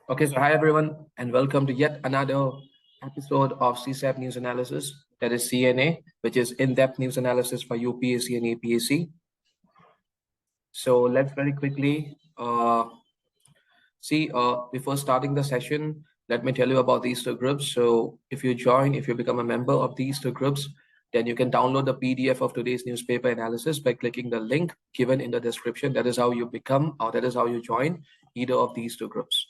Okay, so hi everyone, and welcome to yet another episode of CSAP News Analysis, that is CNA, which is in-depth news analysis for UPSC and APSC. So let's very quickly before starting the session, let me tell you about these two groups. So if you become a member of these two groups, then you can download the PDF of today's newspaper analysis by clicking the link given in the description. That is how you become, or that is how you join either of these two groups.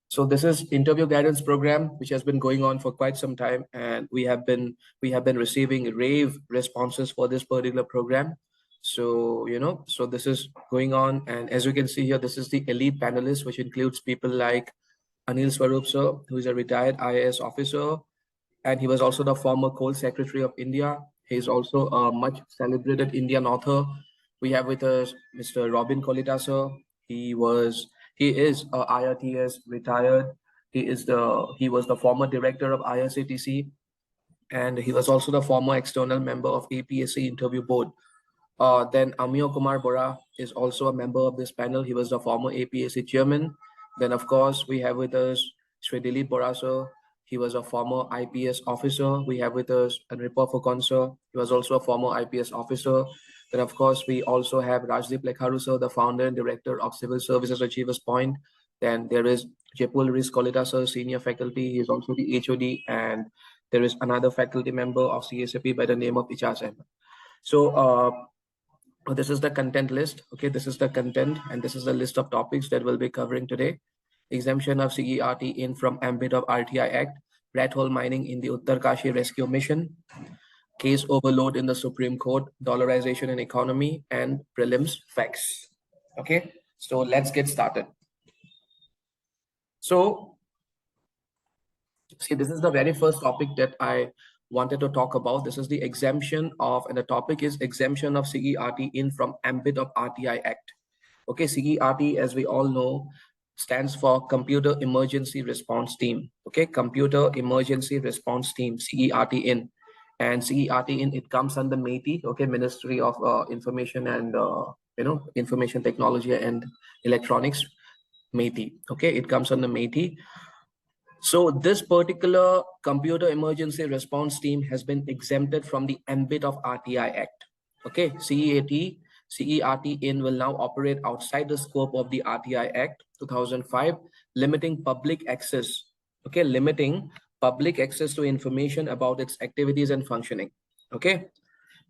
So this is interview guidance program, which has been going on for quite some time, and we have been receiving rave responses for this particular program. So so this is going on, and as you can see here, this is the elite panelists, which includes people like Anil Swarup sir, who is a retired IAS officer, and he was also the former Coal Secretary of India. He is also a much celebrated Indian author. We have with us Mr. Robin Kolita sir. He is a IRTS retired. He was the former director of IRCTC, and he was also the former external member of APSC interview board. Then Amio Kumar Bora is also a member of this panel. He was the former APSC chairman. Then of course we have with us Sri Dilip Bora sir. He was a former IPS officer. We have with us Anripa Fukan sir. He was also a former IPS officer. Then of course we also have Rajdeep Lekharu sir, the founder and director of Civil Services Achievers Point. Then there is Jepul Riz Kolita sir, senior faculty. He is also the HOD, and there is another faculty member of CSAP by the name of Ijaz Ahmed. So this is the content list. Okay, this is the content, and this is the list of topics that we'll be covering today. Exemption of CERT in from ambit of RTI Act, rat hole mining in the Uttarkashi Rescue Mission, case overload in the Supreme Court, dollarization in economy, and prelims facts. Okay, so let's get started. So, see, this is the very first topic that I wanted to talk about. This is the exemption of, and the topic is exemption of CERT in from ambit of RTI Act. Okay, CERT, as we all know, stands for Computer Emergency Response Team. Okay, Computer Emergency Response Team, CERT in. And CERT in, it comes under MeitY, okay, Ministry of Information and Information Technology and Electronics, MeitY. Okay, it comes under MeitY. So this particular Computer Emergency Response Team has been exempted from the ambit of RTI Act. Okay, CERT in will now operate outside the scope of the RTI Act 2005, limiting public access. Okay, limiting public access to information about its activities and functioning. Okay,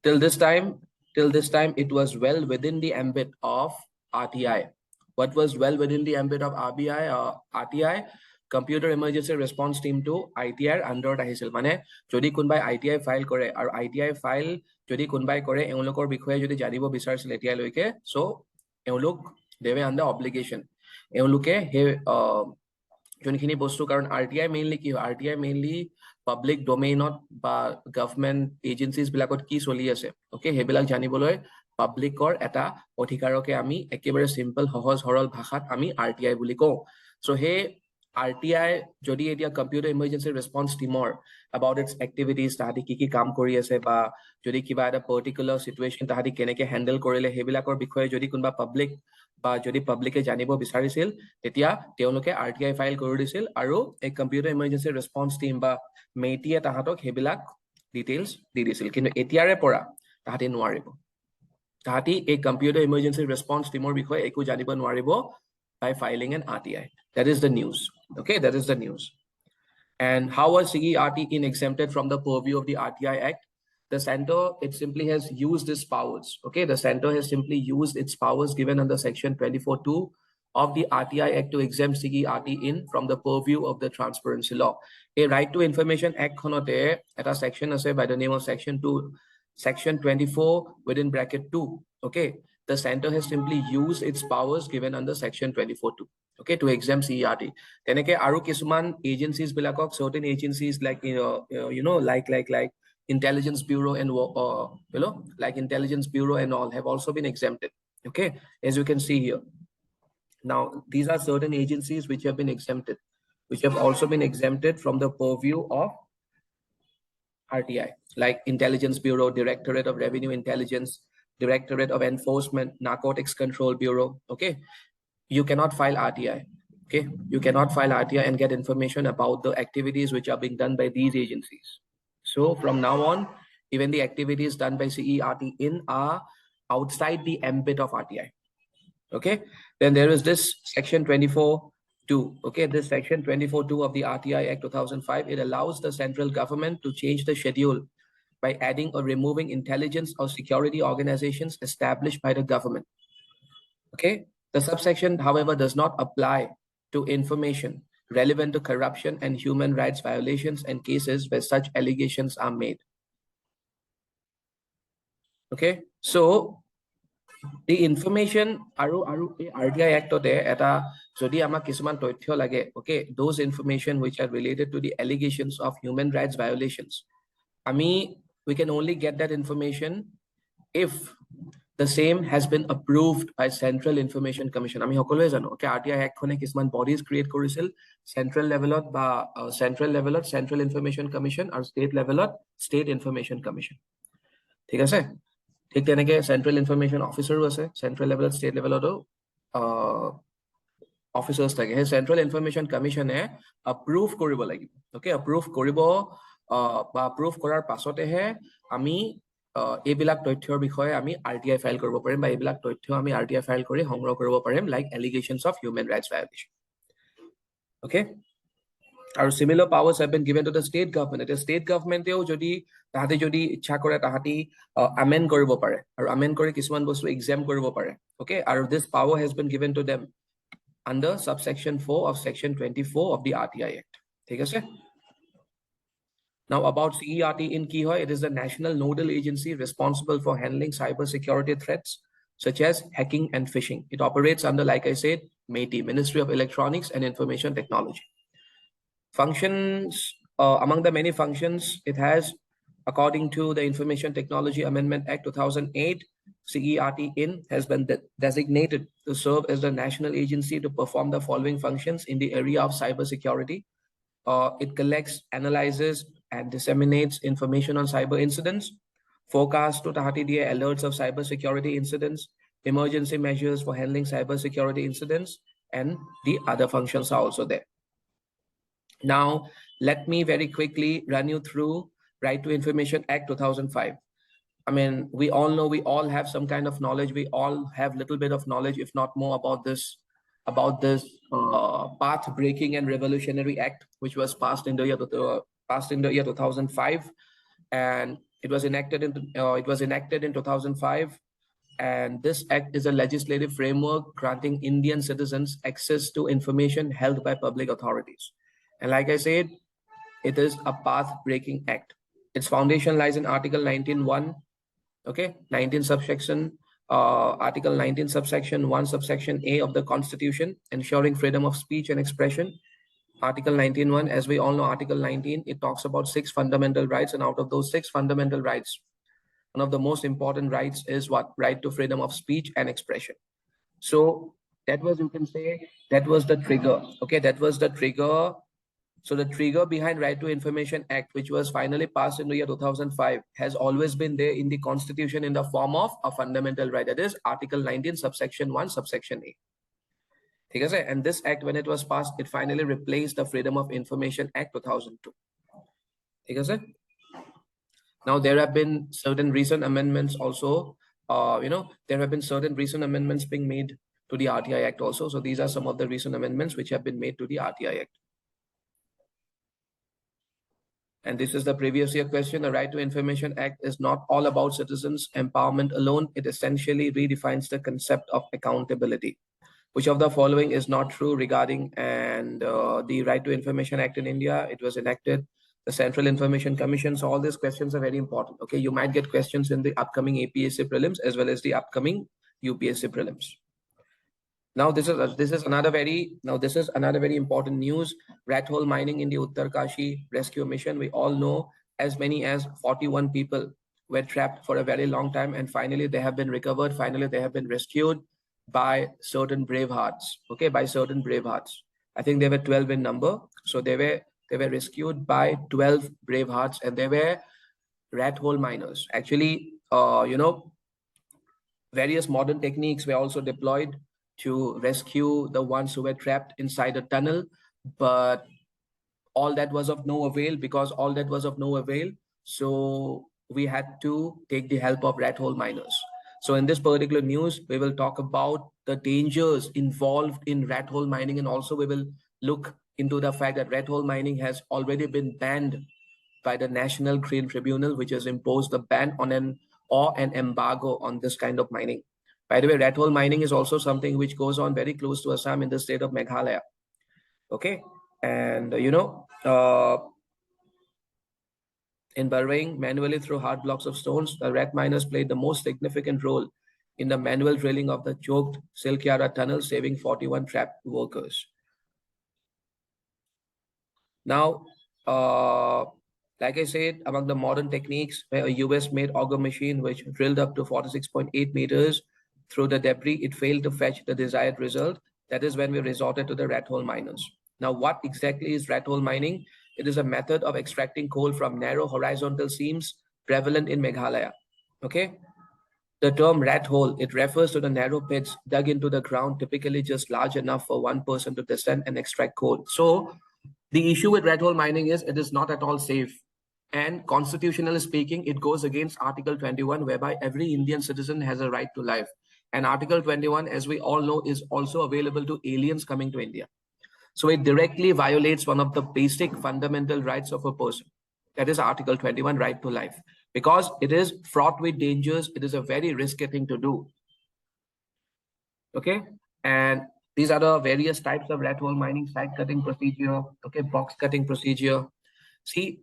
till this time, it was well within the ambit of RTI. What was well within the ambit of RTI? Computer Emergency Response Team to ITR under আহিছিল মানে যদি কোনবাই ITI file কৰে আৰু ITI file যদি কোনবাই কৰে এওঁলোকৰ বিষয়ে যদি জানিব বিচাৰিছিল এতিয়ালৈকে সো এওঁলোক they were under obligation এওঁলোকে হে যোনখিনি বস্তু কাৰণ RTI মেইনলি কি RTI মেইনলি পাব্লিক ডোমেইনত বা গভৰ্ণমেণ্ট এজেন্সিজ বিলাকত কি চলি আছে ওকে হেবিলাক জানিবলৈ পাব্লিকৰ এটা অধিকাৰকে আমি একেবাৰে সিম্পল সহজ সৰল ভাষাত আমি RTI বুলি কওঁ সো হে RTI যদি এতিয়া কম্পিউটাৰ ইমাৰ্জেন্সি ৰেসপন্স টিমৰ about its activities তাহাঁতি কি কাম কৰি আছে বা যদি কিবা এটা পাৰ্টিকুলাৰ সিচুৱেচন তাহাঁতি কেনেকৈ হ্যান্ডেল কৰিলে হেবিলাকৰ বিষয়ে যদি কোনবা পাব্লিক বা যদি পাব্লিকে জানিব বিচাৰিছিল তেতিয়া তেওঁলোকে RTI ফাইল কৰি দিছিল আৰু এই কম্পিউটাৰ ইমাৰ্জেন্সি ৰেসপন্স টিম বা মেইটিয়ে তাহাঁতক হেবিলাক ডিটেইলছ দি দিছিল কিন্তু এতিয়াৰে পৰা তাহাঁতি নোৱাৰিব তাহাঁতি এই কম্পিউটাৰ ইমাৰ্জেন্সি ৰেসপন্স টিমৰ বিষয়ে একো জানিব নোৱাৰিব by filing an RTI. That is the news. Okay, that is the news. And how was CERT in exempted from the purview of the RTI Act? The center, it simply has used its powers. Okay, the center has simply used its powers given under section 24(2) of the RTI Act to exempt CERT in from the purview of the transparency law. A right to information act khonote eta section ase by the name of section 2, section 24 within bracket 2. Okay, the center has simply used its powers given under section 24(2), okay, to exempt CERT. Teneke aru kisuman agencies bilakok, certain agencies like like Intelligence Bureau and like Intelligence Bureau and all have also been exempted. Okay, as you can see here. Now these are certain agencies which have been exempted, which have also been exempted from the purview of RTI, like Intelligence Bureau, Directorate of Revenue Intelligence, Directorate of Enforcement, Narcotics Control Bureau. Okay, you cannot file RTI. Okay, you cannot file RTI and get information about the activities which are being done by these agencies. So from now on, even the activities done by CERT in are outside the ambit of RTI. Okay, then there is this section 24(2). Okay, this section 24(2) of the RTI Act 2005, it allows the central government to change the schedule by adding or removing intelligence or security organizations established by the government. Okay, the subsection, however, does not apply to information relevant to corruption and human rights violations and cases where such allegations are made. Okay, so the information aru RTI Act eta jodi amak kisuman tothyo lage, okay, those information which are related to the allegations of human rights violations, we can only get that information if the same has been approved by Central Information Commission. Ami hokoloe jano, okay, RTI Act khone kisuman bodies create korisil central levelot ba Central Information Commission or state levelot State Information Commission. ঠিক আছে, ঠিক তেনেকে central information অফিচাৰো আছে, central লেভেলত state লেভেলতো officers থাকে। সেই central information কমিশ্যনে approve কৰিব লাগিব, অ'কে, এপ্ৰুভ কৰিব বা এপ্ৰুভ কৰাৰ পাছতেহে আমি এইবিলাক তথ্যৰ বিষয়ে আমি RTI ফাইল কৰিব পাৰিম বা এইবিলাক তথ্য আমি RTI ফাইল কৰি সংগ্ৰহ কৰিব পাৰিম, like allegations of human rights violation. Okay, আৰু similar powers have been given to the state government. The state government যদি তাহাঁতি যদি ইচ্ছা কৰে তাহাঁতি amend কৰিব পাৰে আৰু amend কৰি কিছুমান বস্তু exempt কৰিব পাৰে, okay, আৰু this power has been given to them under subsection 4 of section 24 of the RTI Act. ঠিক আছে? Now about CERT in কি হয়, it is the national nodal agency responsible for handling cyber security threats such as hacking and phishing. It operates under, like I said, MeitY, Ministry of Electronics and Information Technology. Functions, among the many functions it has, according to the Information Technology Amendment Act 2008, CERT in has been designated to serve as the national agency to perform the following functions in the area of cybersecurity. It collects, analyzes, and disseminates information on cyber incidents, forecasts to tahati diye alerts of cybersecurity incidents, emergency measures for handling cybersecurity incidents, and the other functions are also there. Now, let me very quickly run you through Right to Information Act 2005. I mean, we all know, we all have some kind of knowledge. We all have a little bit of knowledge, if not more, about this path-breaking and revolutionary act, which was passed in the year 2005, and it was enacted in 2005. And this act is a legislative framework granting Indian citizens access to information held by public authorities. And like I said, it is a path-breaking act. Its foundation lies in Article 19(1), okay, 19 subsection, Article 19 subsection 1 subsection A of the Constitution, ensuring freedom of speech and expression. Article 19(1), as we all know, Article 19, it talks about 6 fundamental rights, and out of those 6 fundamental rights, one of the most important rights is what? Right to freedom of speech and expression. So that was, you can say, that was the trigger, okay, that was the trigger. So the trigger behind Right to Information Act, which was finally passed in the year 2005, has always been there in the Constitution in the form of a fundamental right, that is Article 19 subsection 1 subsection A. And this act, when it was passed, it finally replaced the Freedom of Information Act 2002. Now there have been certain recent amendments also. There have been certain recent amendments being made to the RTI Act also. So these are some of the recent amendments which have been made to the RTI Act. And this is the previous year question. The Right to Information Act is not all about citizens' empowerment alone. It essentially redefines the concept of accountability. Which of the following is not true regarding the Right to Information Act in India? It was enacted, the Central Information Commission. So all these questions are very important. Okay, you might get questions in the upcoming APSC prelims as well as the upcoming UPSC prelims. Now this is another very important news. Rat hole mining in the Uttarkashi rescue mission. We all know as many as 41 people were trapped for a very long time, and finally they have been recovered. Finally they have been rescued by certain brave hearts. Okay, by certain brave hearts. I think they were 12 in number. So they were rescued by 12 brave hearts, and they were rat hole miners. Actually, various modern techniques were also deployed to rescue the ones who were trapped inside a tunnel, but all that was of no avail. Because all that was of no avail, so we had to take the help of rat hole miners. So in this particular news, we will talk about the dangers involved in rat hole mining, and also we will look into the fact that rat hole mining has already been banned by the National Green Tribunal, which has imposed a ban on an embargo on this kind of mining. By the way, rat hole mining is also something which goes on very close to Assam in the state of Meghalaya. Okay, and in burrowing manually through hard blocks of stones, the rat miners played the most significant role in the manual drilling of the choked Silkyara tunnel, saving 41 trapped workers. Now, like I said, among the modern techniques, a US-made auger machine which drilled up to 46.8 meters through the debris, it failed to fetch the desired result. That is when we resorted to the rat hole miners. Now, what exactly is rat hole mining? It is a method of extracting coal from narrow horizontal seams prevalent in Meghalaya. Okay. The term rat hole, it refers to the narrow pits dug into the ground, typically just large enough for one person to descend and extract coal. So the issue with rat hole mining is it is not at all safe. And constitutionally speaking, it goes against Article 21, whereby every Indian citizen has a right to life. And Article 21, as we all know, is also available to aliens coming to India. So it directly violates one of the basic fundamental rights of a person. That is Article 21, right to life. Because it is fraught with dangers, it is a very risky thing to do. Okay, and these are the various types of rat hole mining: side cutting procedure, okay, box cutting procedure. See,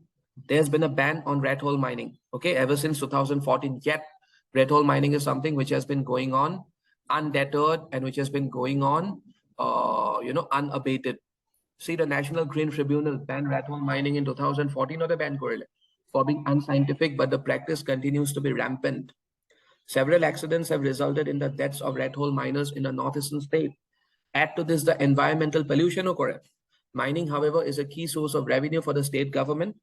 there's been a ban on rat hole mining, okay, ever since 2014. Yet, rat hole mining is something which has been going on undeterred and which has been going on, unabated. See, the National Green Tribunal banned rat hole mining in 2014, or the ban for being unscientific, but the practice continues to be rampant. Several accidents have resulted in the deaths of rat hole miners in the northeastern state. Add to this the environmental pollution occurred. Mining, however, is a key source of revenue for the state government.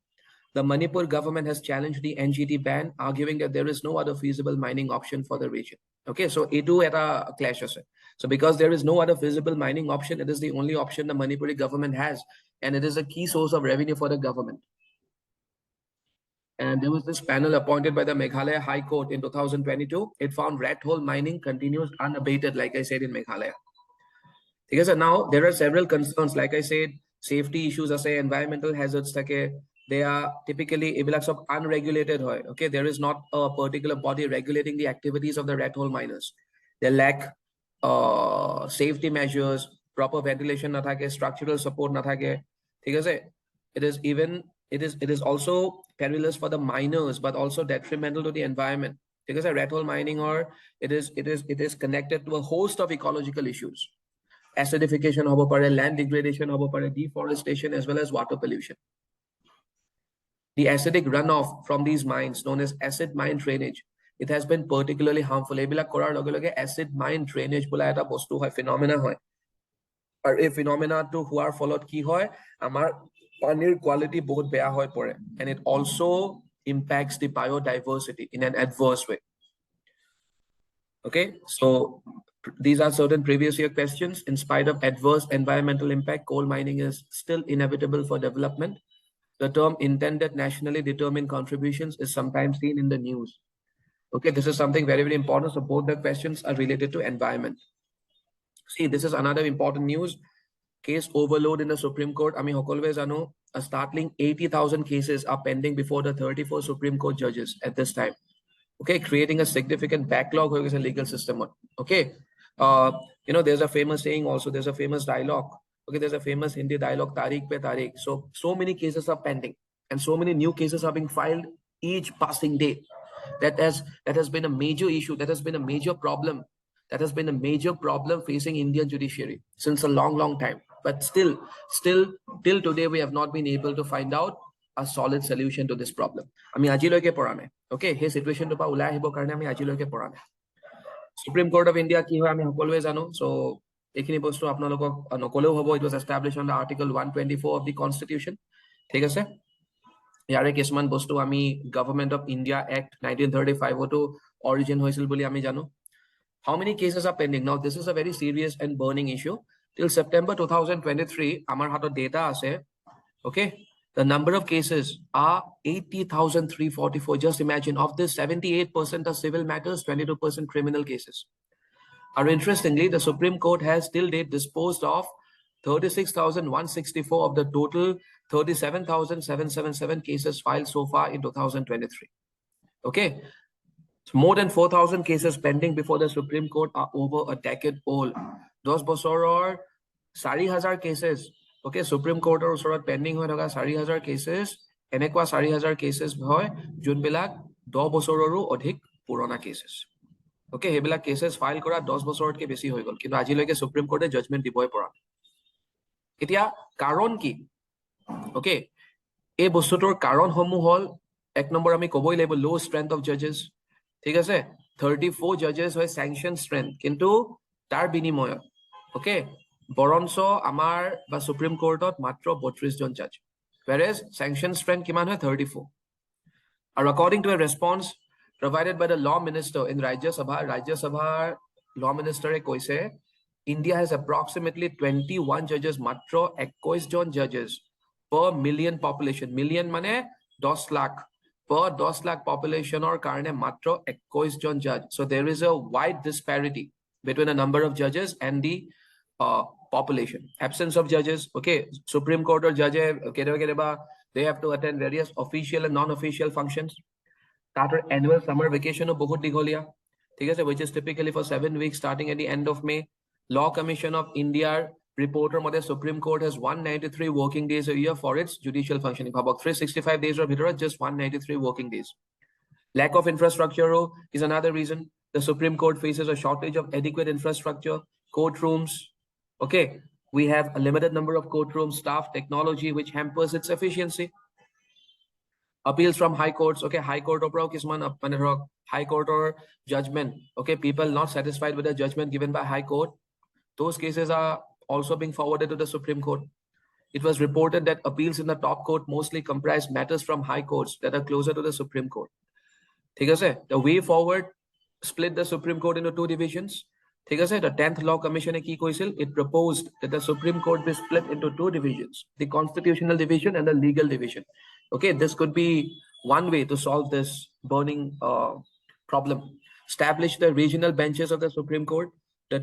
The Manipur government has challenged the NGT ban, arguing that there is no other feasible mining option for the region. Okay, so etu eta clash ase. So because there is no other feasible mining option, it is the only option the Manipuri government has, and it is a key source of revenue for the government. And there was this panel appointed by the Meghalaya High Court in 2022. It found rat hole mining continues unabated, like I said, in Meghalaya. Because now there are several concerns, like I said, safety issues, environmental hazards, they are typically of unregulated. Okay, there is not a particular body regulating the activities of the rat hole miners. They lack safety measures, proper ventilation, structural support. It is also perilous for the miners, but also detrimental to the environment. Because a rat hole mining, or it is connected to a host of ecological issues. Acidification, land degradation, deforestation, as well as water pollution. The acidic runoff from these mines, known as acid mine drainage, it has been particularly harmful. Acid mine drainage phenomena hoy. Or a phenomena to who are followed ki hoy, amar panir quality both beya hoy pore, and it also impacts the biodiversity in an adverse way. Okay, so these are certain previous year questions. In spite of adverse environmental impact, coal mining is still inevitable for development. The term intended nationally determined contributions is sometimes seen in the news. Okay, this is something very, very important. So both the questions are related to environment. See, this is another important news. Case overload in the Supreme Court. I mean, always know a startling 80,000 cases are pending before the 34 Supreme Court judges at this time. Okay, creating a significant backlog in the legal system. Okay, there's a famous saying also, there's a famous dialogue. Okay, there's a famous Hindi dialogue, Tariq pe Tariq. So many cases are pending, and so many new cases are being filed each passing day. That has been a major issue. That has been a major problem. That has been a major problem facing Indian judiciary since a long, long time. But still, till today, we have not been able to find out a solid solution to this problem. I mean, ajiloike porane. Okay, his situation to pa ulai ahibo karone ami ajiloike porane. Supreme Court of India ki hoy ami always jano. So ekhini bostu apnalokok nokoleও hobo. It was established under Article 124 of the Constitution. ঠিক আছে? ইয়াৰে কিছুমান বস্তু আমি Government of India Act 1935 to origin হৈছিল বুলি আমি জানো. How many cases are pending? Now, this is a very serious and burning issue. Till September 2023, amar hato data ase. Okay. The number of cases are 80,344. Just imagine, of this, 78% are civil matters, 22% criminal cases. And interestingly, the Supreme Court has till date disposed of 36,164 of the total 37,777 cases filed so far in 2023. Okay. So more than 4,000 cases pending before the Supreme Court are over a decade old. 10 বছৰৰ 4,000 cases. Okay, Supreme Court or osorat pending hoi thoka 4,000 cases. Enekwa 4,000 cases hoy junbilak 10 বছৰৰো অধিক পুৰণা cases. Okay, হেবিলাক cases file কৰা 10 বছৰতকে বেছি হৈ গল, কিন্তু আজিলৈকে Supreme Court judgment দিবই পৰা। এতিয়া কাৰণ কি? Okay, এই বস্তুটোৰ কাৰণসমূহ হল, এক নম্বৰ আমি কবই লাগিব low strength of judges. ঠিক আছে, 34 judges হয় sanction strength, কিন্তু তাৰ বিনিময়ত okay বৰঞ্চ আমাৰ বা Supreme Courtত মাত্ৰ 32 জন judge, whereas sanction strength কিমান হয় 34. And according to a response provided by the law minister in Rajya Sabha law minister koise India has approximately 21 judges, matro 21 jon judges per million population. Million mane 10 lakh. Per 10 lakh population or karne matro 21 jon judge. So there is a wide disparity between the number of judges and the population. Absence of judges. Okay, Supreme Court or judge they have to attend various official and non-official functions. After annual summer vacation of bahut digholia, which is typically for 7 weeks starting at the end of May. Law Commission of India reporter mode Supreme Court has 193 working days a year for its judicial functioning. About 365 days or just 193 working days. Lack of infrastructure is another reason. The Supreme Court faces a shortage of adequate infrastructure, courtrooms. Okay, we have a limited number of courtrooms, staff, technology, which hampers its efficiency. Appeals from high courts. Okay, high court or high court or judgment. Okay, people not satisfied with the judgment given by high court. Those cases are also being forwarded to the Supreme Court. It was reported that appeals in the top court mostly comprise matters from high courts that are closer to the Supreme Court. The way forward split the Supreme Court into 2 divisions. The 10th Law Commission it proposed that the Supreme Court be split into 2 divisions, the constitutional division and the legal division. Okay, this could be one way to solve this burning problem. Establish the regional benches of the Supreme Court. The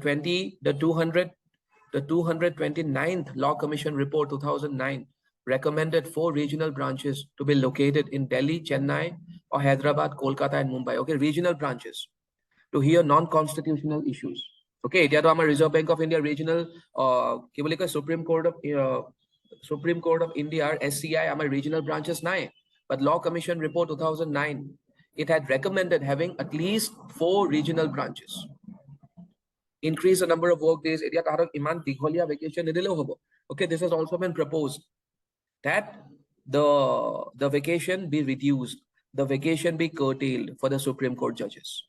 229th Law Commission report 2009 recommended 4 regional branches to be located in Delhi, Chennai, or Hyderabad, Kolkata, and Mumbai. Okay, regional branches to hear non-constitutional issues. Okay, it is our Reserve Bank of India regional Supreme Court of India SCI our regional branches nai. But Law Commission report 2009 it had recommended having at least 4 regional branches. Increase the number of work days. Vacation. Okay, this has also been proposed that the vacation be reduced, the vacation be curtailed for the Supreme Court judges.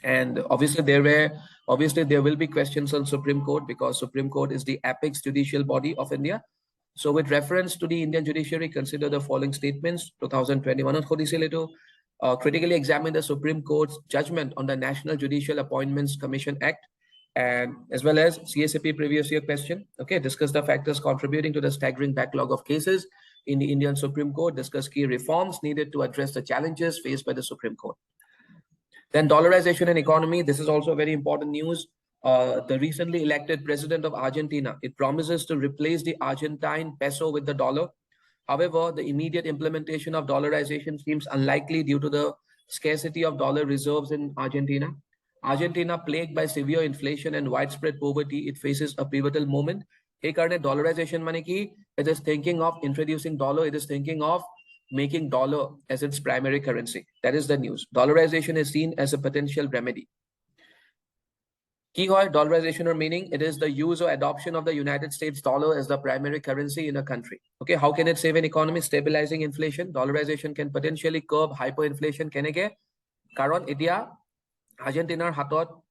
And obviously there will be questions on Supreme Court because Supreme Court is the apex judicial body of India. So with reference to the Indian judiciary, consider the following statements. 2021 critically examine the Supreme Court's judgment on the National Judicial Appointments Commission Act and as well as CSAP previous year question. Okay, discuss the factors contributing to the staggering backlog of cases in the Indian Supreme Court. Discuss key reforms needed to address the challenges faced by the Supreme Court. Then dollarization and economy. This is also very important news. The recently elected president of Argentina, it promises to replace the Argentine peso with the dollar. However, the immediate implementation of dollarization seems unlikely due to the scarcity of dollar reserves in Argentina. Argentina, plagued by severe inflation and widespread poverty, it faces a pivotal moment. Hey, karne dollarization mane ki, it is thinking of introducing dollar. It is thinking of making dollar as its primary currency. That is the news. Dollarization is seen as a potential remedy. Key dollarization or meaning, it is the use or adoption of the United States dollar as the primary currency in a country. Okay, how can it save an economy? Stabilizing inflation. Dollarization can potentially curb hyperinflation. Kenege? Karon itia Argentina's hatot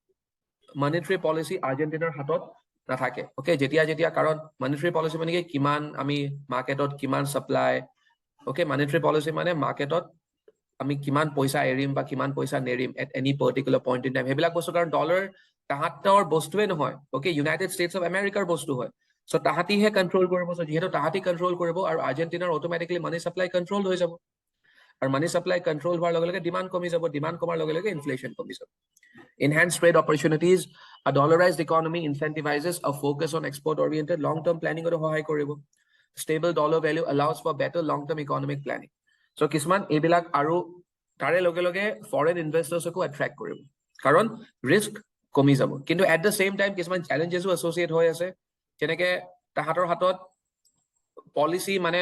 monetary policy Argentina's hatot nathake. Okay, jetia karon monetary policy mane kiman ami marketot kiman supply. Okay, monetary policy mane marketot আমি কিমান পইচা এৰিম বা কিমান পইচা Nerim at any particular point in time হেবিলাক বস্তু কাৰণ dollar তাহাঁতৰ বস্তুৱে নহয় ওকে ইউনাইটেড ষ্টেটছ অফ আমেৰিকাৰ বস্তু হয় সো তাহাঁতিহে কন্ট্ৰোল কৰিব সো যেহেতু তাহাঁতি কন্ট্ৰোল কৰিব আৰু আৰ্জেণ্টিনাৰ অটোমেটিকলি মানি সাপ্লাই কন্ট্ৰোল হৈ যাব আৰু মানি সাপ্লাই কন্ট্ৰোল হোৱাৰ লগে লগে ডিমান্ড কমি যাব ডিমান্ড কমাৰ লগে লগে ইনফ্লেশ্যন কমি যাব enhanced trade opportunities a dollarized economy incentivizes a focus on export oriented long term planning or সহায় কৰিব stable dollar value allows for better long term economic planning so কিছুমান এইবিলাক আৰু তাৰে লগে লগে ফৰেন ইনভেষ্টৰসকো এট্ৰেক্ট কৰিব কাৰণ ৰিস্ক কমি যাব কিন্তু এট দ্য সেম টাইম কিছুমান চ্যালেঞ্জেসও এসোসিয়েট হৈ আছে যেনেকে তাহাঁতৰ হাতত পলিসি মানে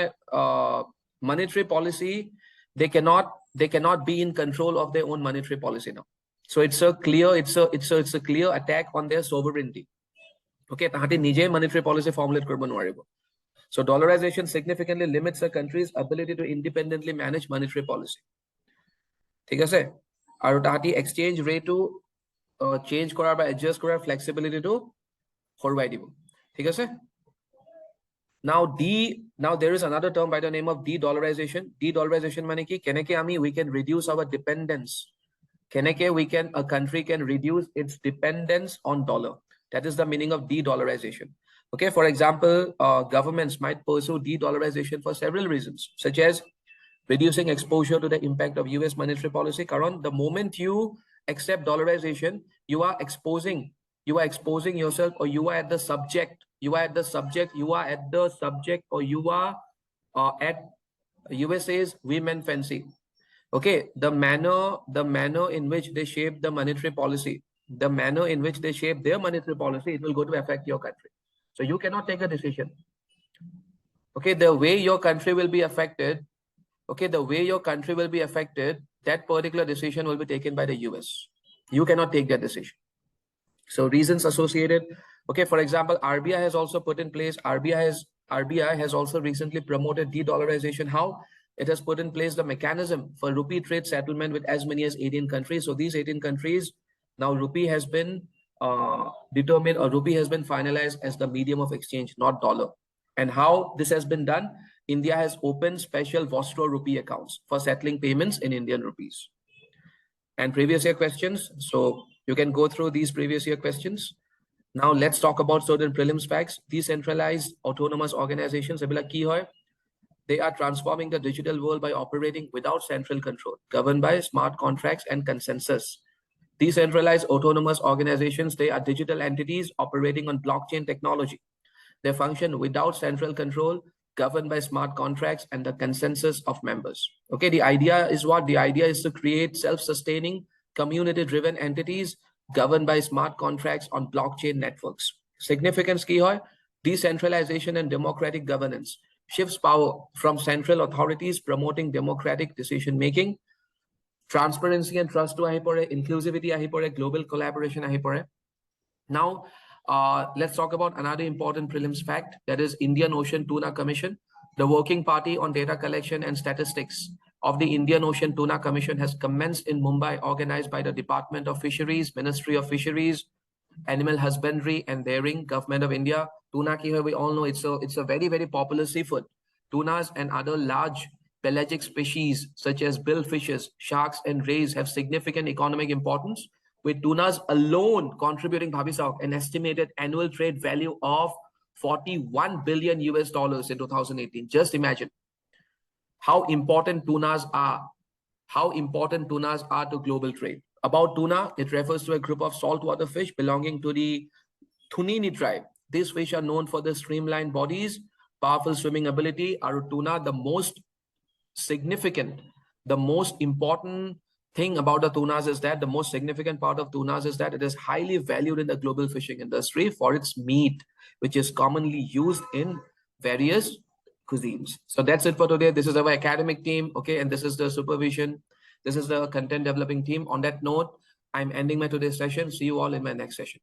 monetary policy they cannot be in control of their own monetary policy now so it's a clear attack on their sovereignty okay তাহাঁতি নিজে monetary policy formulate কৰিব নোৱাৰিব so dollarization significantly limits a country's ability to independently manage monetary policy ঠিক আছে আৰু তাহাঁতি exchange rate to change কৰাৰ বা adjust কৰাৰ flexibility to হৰুৱাই দিব ঠিক আছে now there is another term by the name of de-dollarization mane ki keneke we can reduce our dependence keneke a country can reduce its dependence on dollar that is the meaning of de-dollarization okay for example governments might pursue de-dollarization for several reasons such as reducing exposure to the impact of US monetary policy karon the moment you accept dollarization you are exposing yourself or you are at the subject or you are at USA's women fancy okay the manner in which they shape the monetary policy the manner in which they shape their monetary policy it will go to affect your country so you cannot take a decision okay the way your country will be affected that particular decision will be taken by the US you cannot take that decision so reasons associated okay for example RBI has also put in place RBI has also recently promoted de-dollarization how it has put in place the mechanism for rupee trade settlement with as many as 18 countries so these 18 countries now rupee has been determined or rupee has been finalized as the medium of exchange not dollar and how this has been done India has opened special Vostro rupee accounts for settling payments in Indian rupees and previous year questions so you can go through these previous year questions now let's talk about certain prelims facts decentralized autonomous organizations they are transforming the digital world by operating without central control governed by smart contracts and consensus decentralized autonomous organizations they are digital entities operating on blockchain technology they function without central control governed by smart contracts and the consensus of members okay the idea is to create self-sustaining community-driven entities governed by smart contracts on blockchain networks. Significance ki hoy, decentralization and democratic governance shifts power from central authorities promoting democratic decision making, transparency and trust to ahi pore, inclusivity ahi pore, global collaboration ahi pore. Now, let's talk about another important prelims fact that is Indian Ocean Tuna Commission. The working party on data collection and statistics of the Indian Ocean Tuna Commission has commenced in Mumbai, organized by the Department of Fisheries, Ministry of Fisheries, Animal Husbandry and Dairying, Government of India. Tuna ki we all know it's a very, very popular seafood. Tunas and other large pelagic species such as billfishes, sharks and rays have significant economic importance, with tunas alone contributing an estimated annual trade value of $41 billion in 2018. Just imagine how important tunas are to global trade. About tuna, it refers to a group of saltwater fish belonging to the Tunini tribe. These fish are known for their streamlined bodies, powerful swimming ability. Our tuna, the most important thing about the tunas is that the most significant part of tunas is that it is highly valued in the global fishing industry for its meat, which is commonly used in various cuisines. So that's it for today. This is our academic team, okay, and this is the supervision. This is the content developing team. On that note, I'm ending my today's session. See you all in my next session.